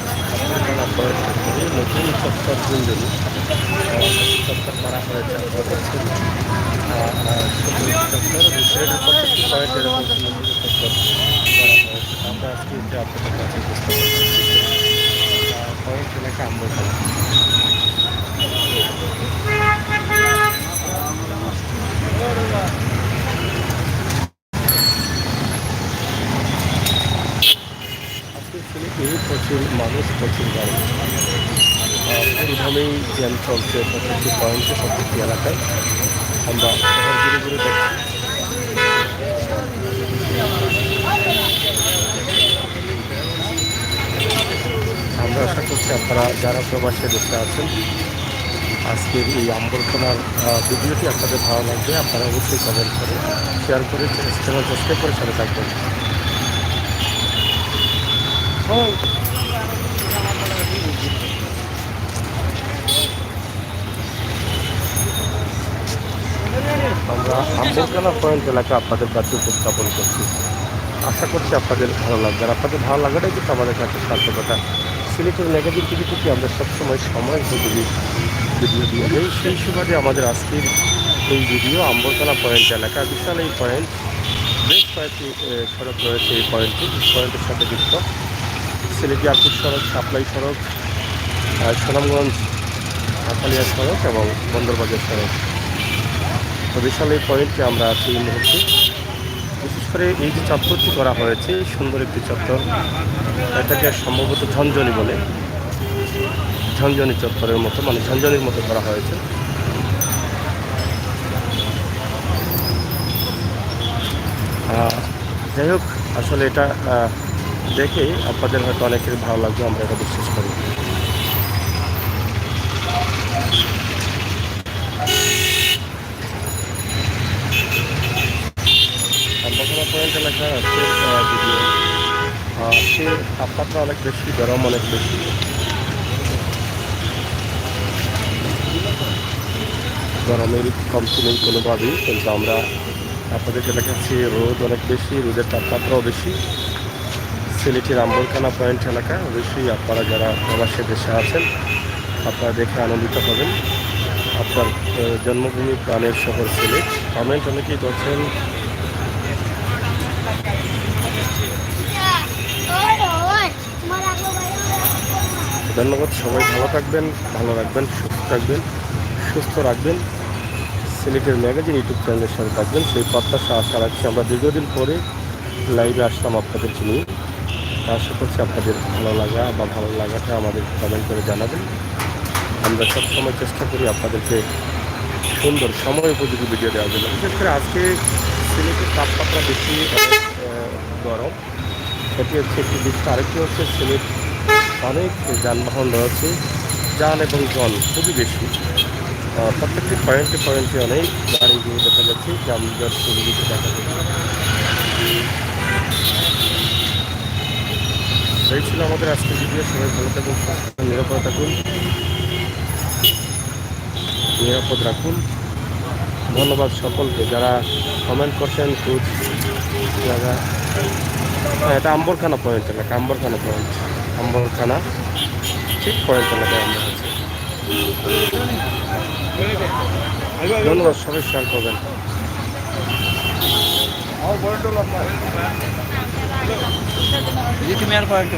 Sylhet Ambarkhana point থেকে নতুন চত্বর গুঞ্জনি চত্বর করা হয়েছে। আপনারা দেখছেন চত্বর সিলেটের প্রত্যেকটি পয়েন্ট এরকম সুন্দর চত্বর করা হয়েছে। আমরা আজকে আপনাদের কাছে উপস্থাপন করছি পয়েন্ট এলাকা আম্বরখানা। সিলেটে প্রচুর মানুষ, প্রচুর গাড়ি, পুরোভাবেই জ্যাম চলছে প্রত্যেকটি পয়েন্টে, প্রত্যেকটি এলাকায়। আমরা শহর ঘুরে ঘুরে দেখছি। আমরা আশা করছি আপনারা যারা প্রবাসী দেশে আছেন, আজকের এই আম্বরখানার ভিডিওটি আপনাদের ভালো লাগবে। আপনারা অবশ্যই কমেন্ট করে, শেয়ার করে, চ্যানেল সাবস্ক্রাইব করে সাথে থাকবেন। আমরা আম্বরখানা পয়েন্ট এলাকা আপনাদের কাছে উপস্থাপন করছি। আশা করছি আপনাদের ভালো লাগবে, আর আপনাদের ভালো লাগাটাই কিন্তু আমাদের কাছে সার্থকতা। সিলেটের ম্যাগাজিন টিভি থেকে আমরা সবসময় সময় উপযোগী ভিডিও দিয়ে যাই। সেই সুবাদে আমাদের আজকের এই ভিডিও আম্বরখানা পয়েন্ট এলাকা। বিশাল এই পয়েন্ট, বেশ কয়েকটি সড়ক রয়েছে এই পয়েন্টের সাথে যুক্ত। সিলেট এয়ারপোর্ট সড়ক, সাপ্লাই সড়ক, সুনামগঞ্জ আখালিয়া সড়ক এবং বন্দরবাজার সড়ক। তো বিশাল এই পয়েন্টে আমরা আছি এই মুহূর্তে। বিশেষ করে এই যে চত্বরটি করা হয়েছে, সুন্দর একটি চত্বর, এটাকে সম্ভবত ঝঞ্ঝনি বলে, ঝঞ্ঝনি চত্বরের মতো, মানে ঝঞ্ঝনির মতো করা হয়েছে। যাই হোক, আসলে এটা দেখে আপনাদের হয়তো অনেকের ভালো লাগবে, আমরা এটা বিশ্বাস করি। আম্বরখানা পয়েন্ট এলাকার আজকের ভিডিও। আজকে তাপমাত্রা অনেক বেশি, গরম অনেক বেশি। গরমের কমতি নেই কোনোভাবেই, কিন্তু আমরা আপনাদেরকে দেখাচ্ছি রোদ অনেক বেশি, রোদের তাপমাত্রাও বেশি। সিলেটের আম্বরখানা পয়েন্ট এলাকা অবশ্যই আপনারা যারা প্রবাসী দেশে আছেন, আপনারা দেখে আনন্দিত হবেন। আপনার জন্মভূমি, প্রাণের শহর সিলেট। কমেন্ট অনেকেই করছেন। ধন্যবাদ, সবাই ভালো থাকবেন, ভালো রাখবেন, সুস্থ রাখবেন। সিলেটের ম্যাগাজিন ইউটিউব চ্যানেলের সাথে থাকবেন, সেই প্রত্যাশা আশা রাখছি। আমরা দীর্ঘদিন পরে লাইভে আসলাম আপনাদেরকে নিয়ে। আশা করছি আপনাদের ভালো লাগা বা ভালো লাগাটা আমাদের কমেন্ট করে জানাবেন। আমরা সবসময় চেষ্টা করি আপনাদেরকে সুন্দর সময় উপযোগী ভিডিও দেওয়ার জন্য। বিশেষ করে আজকে সিলেটের তাপমাত্রা বেশি, গরম, এটি হচ্ছে একটি দিক। আরেকটি হচ্ছে সিলেট অনেক যানবাহন রয়েছে, যান এবং জন খুবই বেশি। প্রত্যেকটি পয়েন্টে অনেক গাড়িগুলো দেখা যাচ্ছে, যানজট সুবিধা দেখা যাচ্ছে। এই ছিল আমাদের আজকের ভিডিও। সবাই ভালো থাকুন, নিরাপদ থাকুন, নিরাপদ রাখুন। ধন্যবাদ সকলকে যারা কমেন্ট করছেন। খুব জায়গা, এটা আম্বরখানা পয়েন্ট এলাকা, আম্বরখানা ঠিক পয়েন্ট এলাকায় আমরা আছি। ধন্যবাদ, সবাই শেয়ার করবেন। তুমি আর পয়েন্ট